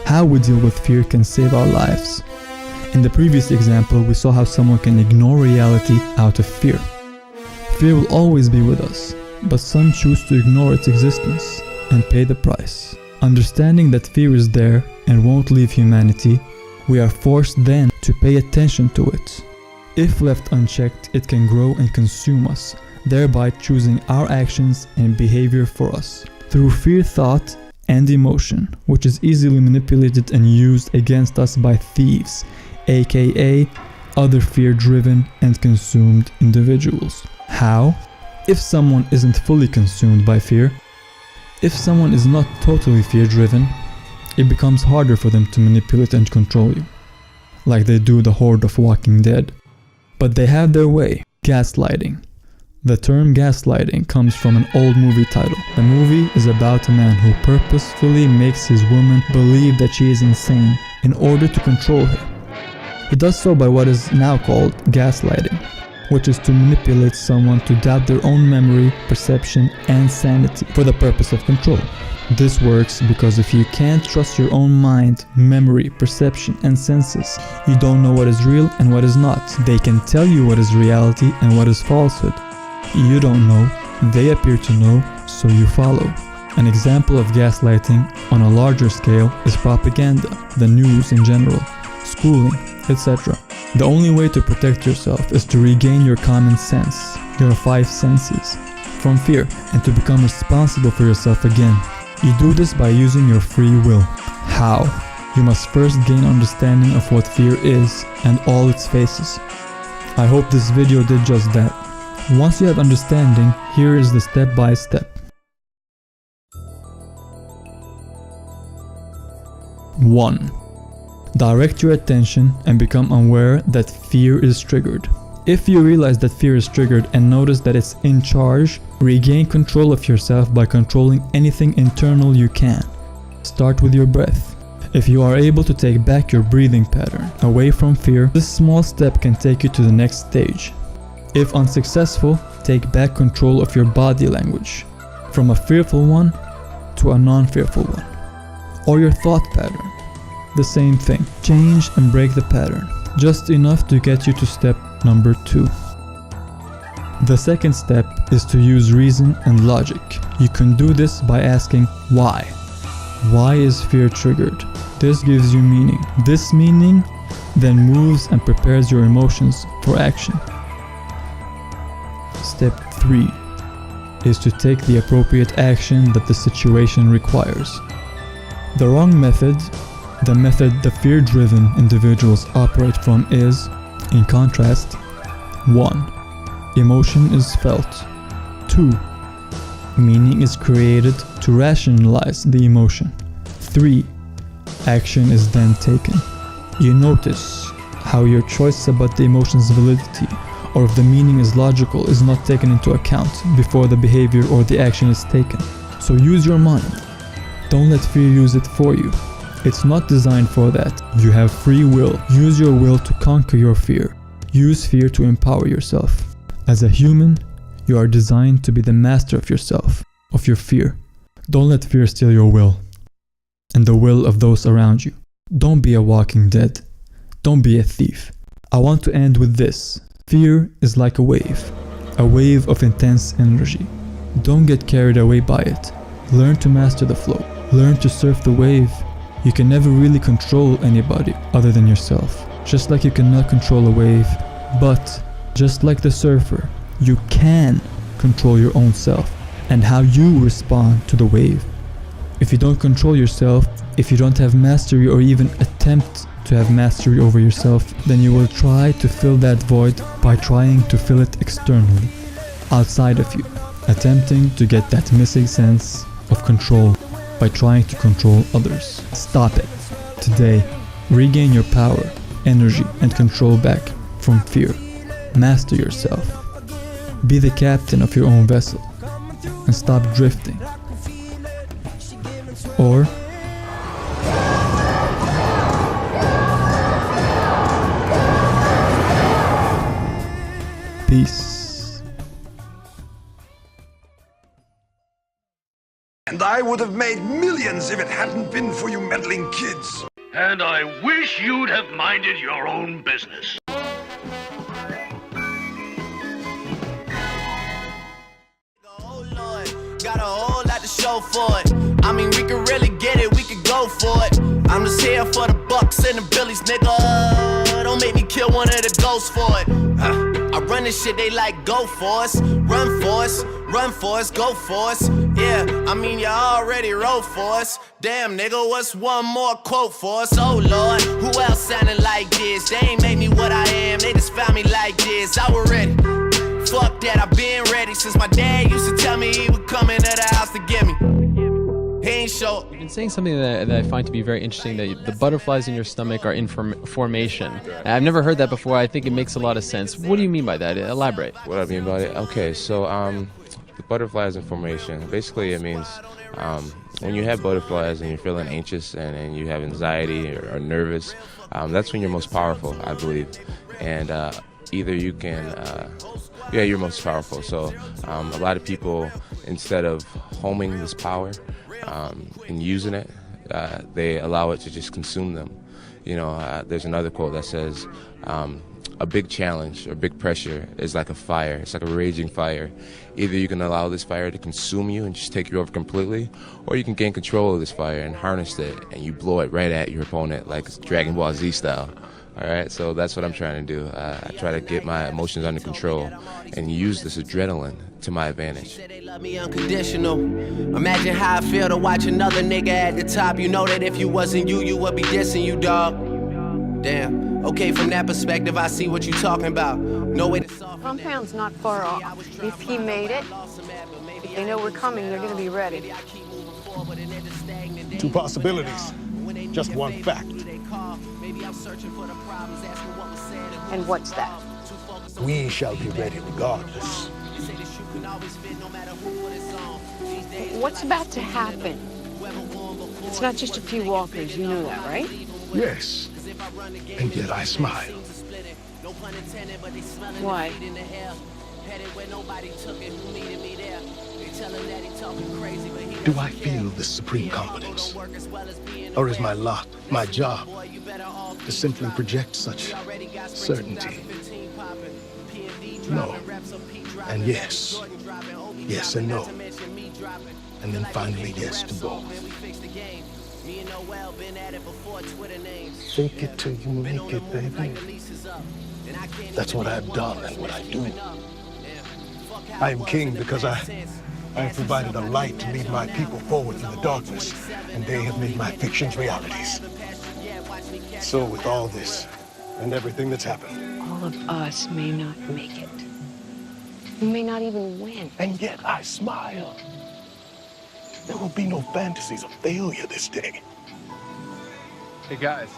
How we deal with fear can save our lives. In the previous example, we saw how someone can ignore reality out of fear. Fear will always be with us, but some choose to ignore its existence and pay the price. Understanding that fear is there and won't leave humanity, we are forced then to pay attention to it. If left unchecked, it can grow and consume us, thereby choosing our actions and behavior for us. Through fear, thought, and emotion, which is easily manipulated and used against us by thieves, aka other fear-driven and consumed individuals. How? If someone isn't fully consumed by fear, if someone is not totally fear-driven, it becomes harder for them to manipulate and control you, like they do the Horde of Walking Dead. But they have their way, gaslighting. The term gaslighting comes from an old movie title. The movie is about a man who purposefully makes his woman believe that she is insane in order to control her. He does so by what is now called gaslighting, which is to manipulate someone to doubt their own memory, perception, and sanity for the purpose of control. This works because if you can't trust your own mind, memory, perception, and senses, you don't know what is real and what is not. They can tell you what is reality and what is falsehood. You don't know, they appear to know, so you follow. An example of gaslighting on a larger scale is propaganda, the news in general, schooling, etc. The only way to protect yourself is to regain your common sense, your 5 senses, from fear, and to become responsible for yourself again. You do this by using your free will. How? You must first gain understanding of what fear is and all its phases. I hope this video did just that. Once you have understanding, here is the step-by-step. 1. Direct your attention and become aware that fear is triggered. If you realize that fear is triggered and notice that it's in charge, regain control of yourself by controlling anything internal you can. Start with your breath. If you are able to take back your breathing pattern away from fear, this small step can take you to the next stage. If unsuccessful, take back control of your body language, from a fearful one to a non-fearful one. Or your thought pattern. The same thing. Change and break the pattern, just enough to get you to step number 2. The second step is to use reason and logic. You can do this by asking why. Why is fear triggered? This gives you meaning. This meaning then moves and prepares your emotions for action. Step 3 is to take the appropriate action that the situation requires. The wrong method, the method the fear-driven individuals operate from is, in contrast, 1. Emotion is felt. 2. Meaning is created to rationalize the emotion. 3. Action is then taken. You notice how your choice about the emotion's validity or if the meaning is logical is not taken into account before the behavior or the action is taken. So use your mind. Don't let fear use it for you. It's not designed for that. You have free will. Use your will to conquer your fear. Use fear to empower yourself. As a human, you are designed to be the master of yourself, of your fear. Don't let fear steal your will and the will of those around you. Don't be a walking dead. Don't be a thief. I want to end with this. Fear is like a wave of intense energy. Don't get carried away by it. Learn to master the flow. Learn to surf the wave. You can never really control anybody other than yourself. Just like you cannot control a wave, but just like the surfer, you can control your own self and how you respond to the wave. If you don't control yourself, if you don't have mastery or even attempt to have mastery over yourself, then you will try to fill that void by trying to fill it externally, outside of you, attempting to get that missing sense of control by trying to control others. Stop it. Today, regain your power, energy, and control back from fear. Master yourself. Be the captain of your own vessel and stop drifting. Or peace. And I would have made millions if it hadn't been for you meddling kids. And I wish you'd have minded your own business. Got a whole lot to show for it. I mean, we can really get it, we can go for it. I'm just here for the bucks and the billies, nigga. Don't make me kill one of the ghosts for it. I run this shit, they like, go for us. Run for us, run for us, go for us. Yeah, I mean, you already wrote for us. Damn, nigga, what's one more quote for us? Oh, Lord, who else sounding like this? They ain't made me what I am, they just found me like this. I was ready. Fuck that, I've been ready since my dad used to tell me he would come into the house to get me. He ain't show. You've been saying something that I find to be very interesting, that the butterflies in your stomach are in formation. I've never heard that before. I think it makes a lot of sense. What do you mean by that? Elaborate. What I mean by it? Okay, so the butterflies in formation, basically it means when you have butterflies and you're feeling anxious and you have anxiety or nervous, that's when you're most powerful, I believe. And either you can, you're most powerful. So a lot of people, instead of homing this power and using it, they allow it to just consume them. You know, there's another quote that says, a big challenge or big pressure is like a fire. It's like a raging fire. Either you can allow this fire to consume you and just take you over completely, or you can gain control of this fire and harness it, and you blow it right at your opponent like Dragon Ball Z style. All right, so that's what I'm trying to do. I try to get my emotions under control and use this adrenaline to my advantage. They love me unconditional. Imagine how I feel to watch another nigga at the top. You know that if you wasn't you, you would be dissing you, dog. Damn. Okay, from that perspective, I see what you talking about. No way to solve. Compound's not far off. If he made it, if they know we're coming, they're gonna be ready. Two possibilities, just one fact. And what's that? We shall be ready regardless. What's about to happen? It's not just a few walkers, you know that, right? Yes, and yet I smile. Why? Do I feel this supreme confidence? Or is my lot, my job, to simply project such certainty? No, and yes. Yes and no. And then finally yes to both. Fake it till you make it, baby. That's what I've done and what I do. I am king because I have provided a light to lead my people forward in the darkness, and they have made my fictions realities. So with all this and everything that's happened, All of us may not make it. We may not even win. and yet I smile. There will be no fantasies of failure this day. Hey guys,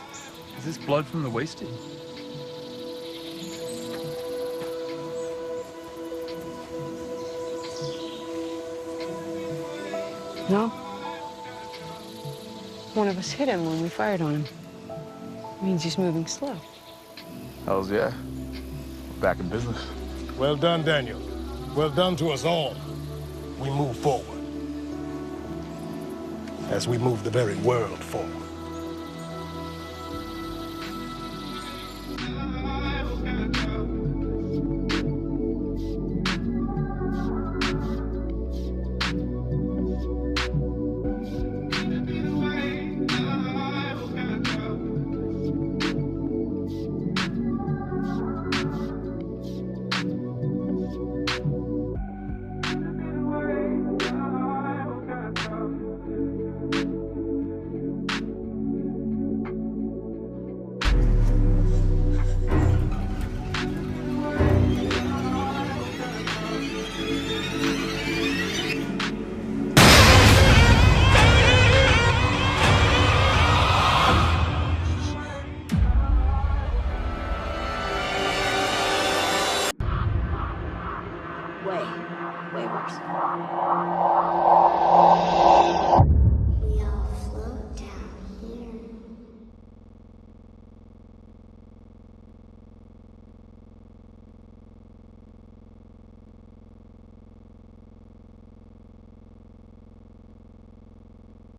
is this blood from the wasted? No? One of us hit him when we fired on him. Means he's moving slow. Hells yeah. We're back in business. Well done, Daniel. Well done to us all. We move forward. As we move the very world forward. Way worse.